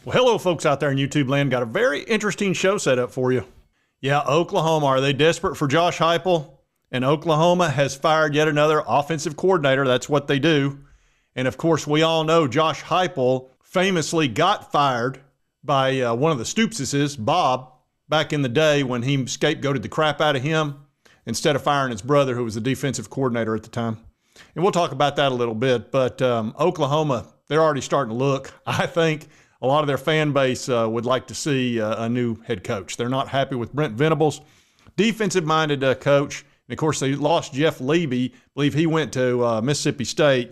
Well, hello, folks out there in YouTube land. Got a very interesting show set up for you. Yeah, Oklahoma, are they desperate for Josh Heupel? And Oklahoma has fired yet another offensive coordinator. That's what they do. And, of course, we all know Josh Heupel famously got fired by one of the Stoopses, Bob, back in the day when he scapegoated the crap out of him instead of firing his brother, who was the defensive coordinator at the time. And we'll talk about that a little bit. But Oklahoma, they're already starting to look, I think, a lot of their fan base would like to see a new head coach. They're not happy with Brent Venables, defensive-minded coach. And, of course, they lost Jeff Levy. I believe he went to Mississippi State.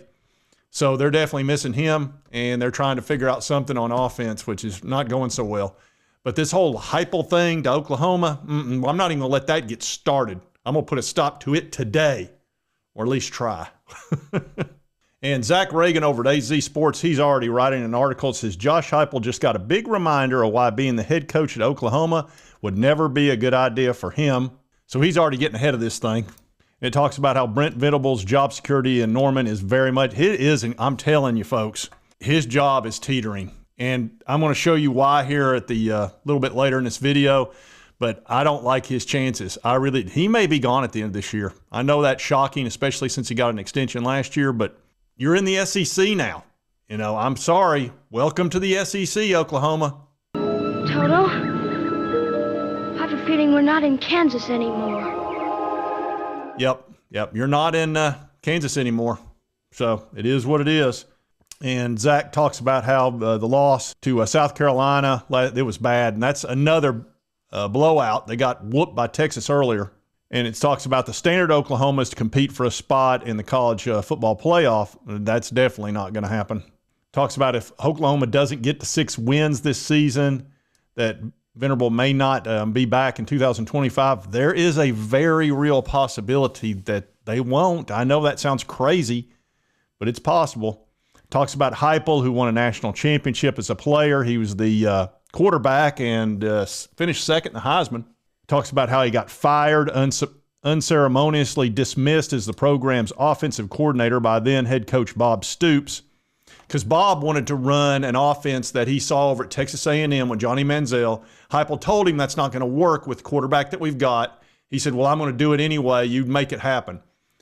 So they're definitely missing him, and they're trying to figure out something on offense, which is not going so well. But this whole Heupel thing to Oklahoma, I'm not even going to let that get started. I'm going to put a stop to it today, or at least try. And Zach Reagan over at AZ Sports, he's already writing an article that says Josh Heupel just got a big reminder of why being the head coach at Oklahoma would never be a good idea for him. So he's already getting ahead of this thing. It talks about how Brent Venables' job security in Norman is very much, it is, and I'm telling you folks, his job is teetering. And I'm going to show you why here at the little bit later in this video, but I don't like his chances. He may be gone at the end of this year. I know that's shocking, especially since he got an extension last year, but you're in the SEC now. You know, I'm sorry. Welcome to the SEC, Oklahoma. Toto, I have a feeling we're not in Kansas anymore. Yep. You're not in Kansas anymore. So it is what it is. And Zach talks about how the loss to South Carolina, it was bad. And that's another blowout. They got whooped by Texas earlier. And it talks about the standard Oklahoma is to compete for a spot in the college football playoff. That's definitely not going to happen. Talks about if Oklahoma doesn't get to 6 wins this season, that Venerable may not be back in 2025. There is a very real possibility that they won't. I know that sounds crazy, but it's possible. Talks about Heupel, who won a national championship as a player. He was the quarterback and finished second in the Heisman. Talks about how he got fired, unceremoniously dismissed as the program's offensive coordinator by then head coach Bob Stoops, because Bob wanted to run an offense that he saw over at Texas A&M with Johnny Manziel. Heupel told him that's not going to work with the quarterback that we've got. He said, well, I'm going to do it anyway. You make it happen.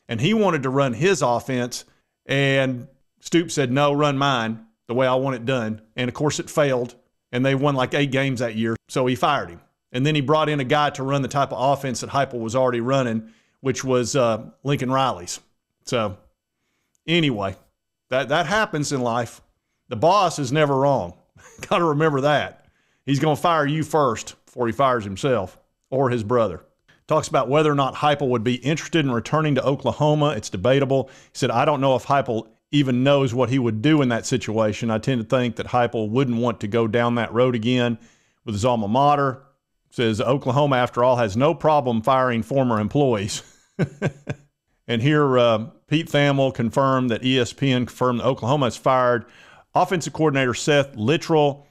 And he wanted to run his offense, and Stoops said, no, run mine the way I want it done. And, of course, it failed, and they won like 8 games that year, so he fired him. And then he brought in a guy to run the type of offense that Heupel was already running, which was Lincoln Riley's. So anyway, that happens in life. The boss is never wrong. Got to remember that. He's going to fire you first before he fires himself or his brother. Talks about whether or not Heupel would be interested in returning to Oklahoma. It's debatable. He said, I don't know if Heupel even knows what he would do in that situation. I tend to think that Heupel wouldn't want to go down that road again with his alma mater. Says Oklahoma, after all, has no problem firing former employees. And here, Pete Thamel confirmed that ESPN confirmed that Oklahoma has fired offensive coordinator Seth Littrell.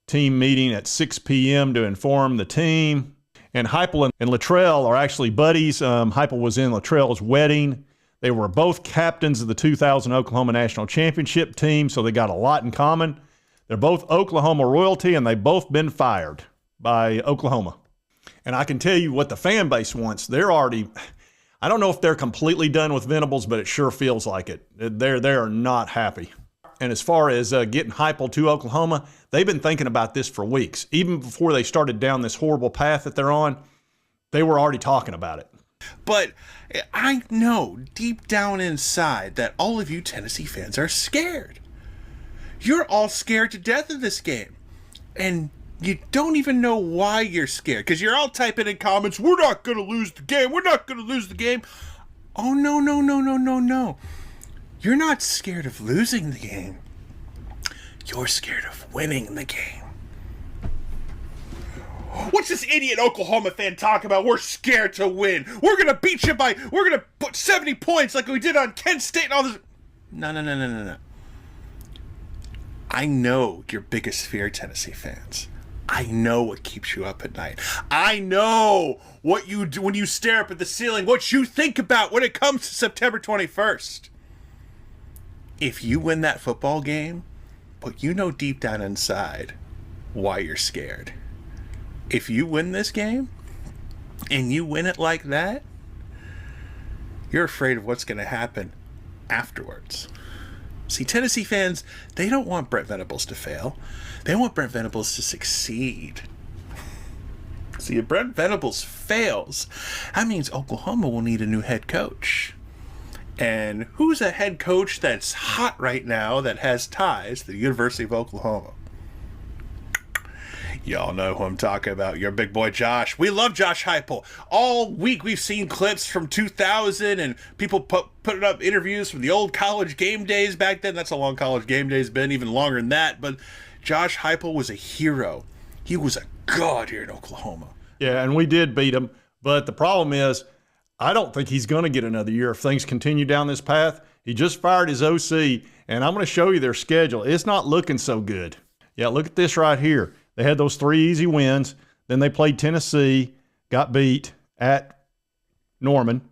Team meeting at 6 p.m. to inform the team. And Heupel and Littrell are actually buddies. Heupel was in Littrell's wedding. They were both captains of the 2000 Oklahoma National Championship team, so they got a lot in common. They're both Oklahoma royalty, and they've both been fired by Oklahoma. And I can tell you what the fan base wants. They're already, I don't know if they're completely done with Venables, but it sure feels like it. They're not happy. And as far as getting Heupel to Oklahoma, they've been thinking about this for weeks. Even before they started down this horrible path that they're on, they were already talking about it. But I know deep down inside that all of you Tennessee fans are scared. You're all scared to death of this game. And you don't even know why you're scared, because you're all typing in comments, we're not going to lose the game. We're not going to lose the game. Oh, no. You're not scared of losing the game. You're scared of winning the game. What's this idiot Oklahoma fan talking about? We're scared to win. We're going to beat you we're going to put 70 points like we did on Kent State and all this. No. I know your biggest fear, Tennessee fans. I know what keeps you up at night. I know what you do when you stare up at the ceiling, what you think about when it comes to September 21st. If you win that football game, but you know deep down inside, why you're scared. If you win this game, and you win it like that, you're afraid of what's going to happen afterwards. See, Tennessee fans, they don't want Brent Venables to fail. They want Brent Venables to succeed. See, if Brent Venables fails, that means Oklahoma will need a new head coach. And who's a head coach that's hot right now that has ties to the University of Oklahoma? Y'all know who I'm talking about. Your big boy Josh. We love Josh Heupel. All week we've seen clips from 2000 and people putting up interviews from the old college game days back then. That's how long college game days been, even longer than that. But Josh Heupel was a hero. He was a god here in Oklahoma. Yeah, and we did beat him. But the problem is, I don't think he's going to get another year if things continue down this path. He just fired his OC, and I'm going to show you their schedule. It's not looking so good. Yeah, look at this right here. They had those 3 easy wins. Then they played Tennessee, got beat at Norman.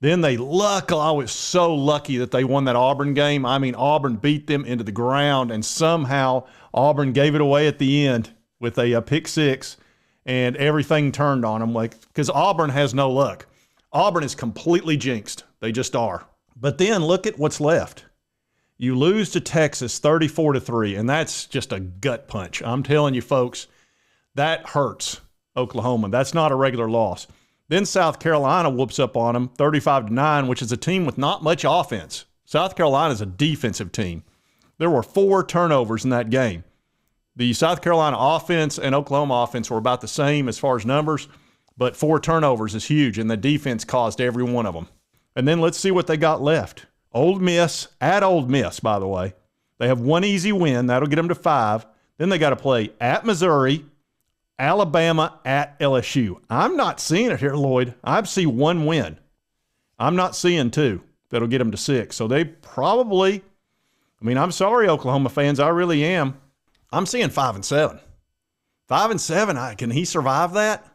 Then I was so lucky that they won that Auburn game. I mean, Auburn beat them into the ground, and somehow Auburn gave it away at the end with a pick six, and everything turned on them. Because Auburn has no luck. Auburn is completely jinxed. They just are. But then look at what's left. You lose to Texas 34-3, and that's just a gut punch. I'm telling you, folks, that hurts Oklahoma. That's not a regular loss. Then South Carolina whoops up on them 35-9, which is a team with not much offense. South Carolina is a defensive team. There were 4 turnovers in that game. The South Carolina offense and Oklahoma offense were about the same as far as numbers, but 4 turnovers is huge, and the defense caused every one of them. And then let's see what they got left. Ole Miss, at Ole Miss, by the way. They have 1 easy win. That'll get them to 5. Then they got to play at Missouri, Alabama, at LSU. I'm not seeing it here, Lloyd. I see 1 win. I'm not seeing 2. That'll get them to 6. So they probably, I'm sorry, Oklahoma fans. I really am. I'm seeing 5-7. 5-7, can he survive that?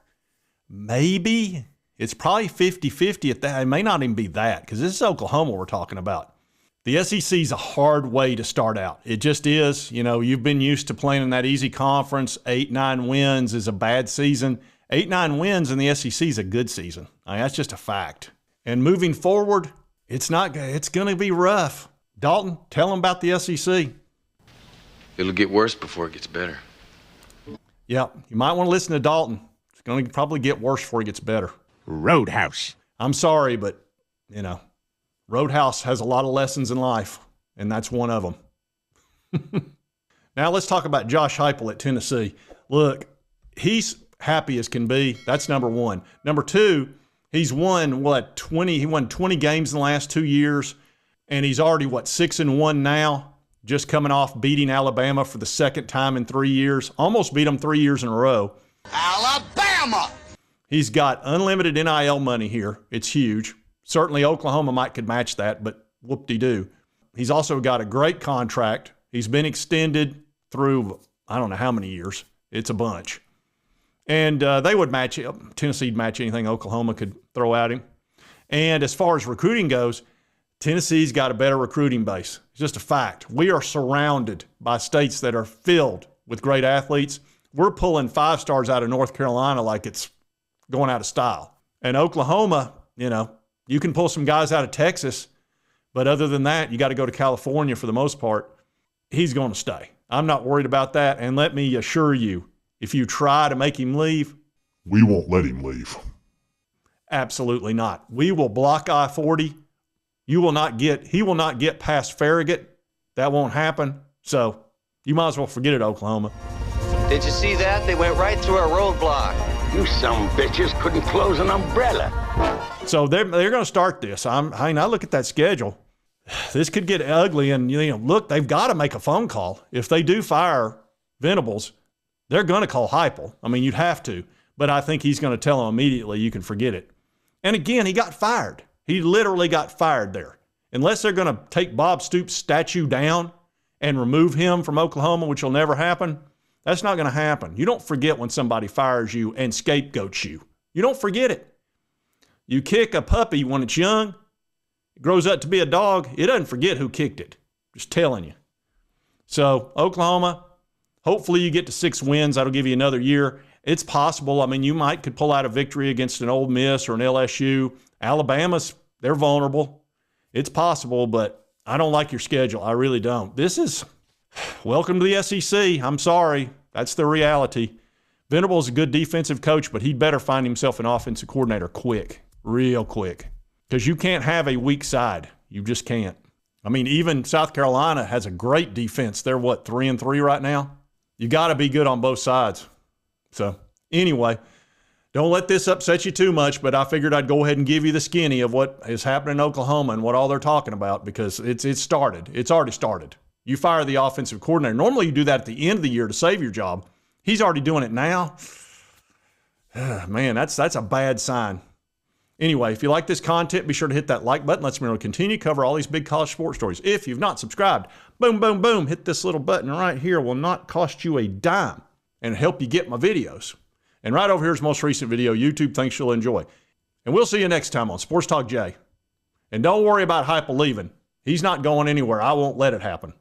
Maybe. It's probably 50-50 at that. It may not even be that, because this is Oklahoma we're talking about. The SEC is a hard way to start out. It just is. You've been used to playing in that easy conference. 8-9 wins is a bad season. 8-9 wins in the SEC is a good season. That's just a fact. And moving forward, it's going to be rough. Dalton, tell them about the SEC. It'll get worse before it gets better. Yeah, you might want to listen to Dalton. It's going to probably get worse before it gets better. Roadhouse. I'm sorry, but, Roadhouse has a lot of lessons in life, and that's one of them. Now let's talk about Josh Heupel at Tennessee. Look, he's happy as can be. That's number 1. Number 2, he's won, 20? He won 20 games in the last 2 years, and he's already, 6-1 now, just coming off beating Alabama for the second time in 3 years. Almost beat them 3 years in a row. Alabama! He's got unlimited NIL money here. It's huge. Certainly Oklahoma could match that, but whoop-de-doo. He's also got a great contract. He's been extended through, I don't know how many years. It's a bunch. And they would match it. Tennessee'd match anything Oklahoma could throw at him. And as far as recruiting goes, Tennessee's got a better recruiting base. It's just a fact. We are surrounded by states that are filled with great athletes. We're pulling 5 stars out of North Carolina like it's going out of style. And Oklahoma, you can pull some guys out of Texas, but other than that, you got to go to California for the most part. He's going to stay. I'm not worried about that. And let me assure you, if you try to make him leave, we won't let him leave. Absolutely not. We will block I-40. He will not get past Farragut. That won't happen. So you might as well forget it, Oklahoma. Did you see that? They went right through our roadblock. You some bitches couldn't close an umbrella. So they're going to start this. I look at that schedule. This could get ugly, and look, they've got to make a phone call. If they do fire Venables, they're going to call Heupel. You'd have to, but I think he's going to tell them immediately, you can forget it. And again, he got fired. He literally got fired there. Unless they're going to take Bob Stoops' statue down and remove him from Oklahoma, which will never happen, that's not going to happen. You don't forget when somebody fires you and scapegoats you. You don't forget it. You kick a puppy when it's young, it grows up to be a dog, it doesn't forget who kicked it. Just telling you. So, Oklahoma, Hopefully you get to 6 wins. That'll give you another year. It's possible. I mean, you could pull out a victory against an Ole Miss or an LSU. Alabama's, they're vulnerable. It's possible, but I don't like your schedule. I really don't. This is, welcome to the SEC. I'm sorry. That's the reality. Venables is a good defensive coach, but he'd better find himself an offensive coordinator quick, real quick, because you can't have a weak side. You just can't. I mean, even South Carolina has a great defense. They're, 3-3 right now? You got to be good on both sides. So, anyway, don't let this upset you too much, but I figured I'd go ahead and give you the skinny of what is happening in Oklahoma and what all they're talking about, because it's started. It's already started. You fire the offensive coordinator. Normally you do that at the end of the year to save your job. He's already doing it now. Man, that's a bad sign. Anyway, if you like this content, be sure to hit that like button. Let's me continue to cover all these big college sports stories. If you've not subscribed, boom, boom, boom, hit this little button right here. It will not cost you a dime and help you get my videos. And right over here is the most recent video. YouTube thinks you'll enjoy. And we'll see you next time on Sports Talk Jay. And don't worry about Hype leaving. He's not going anywhere. I won't let it happen.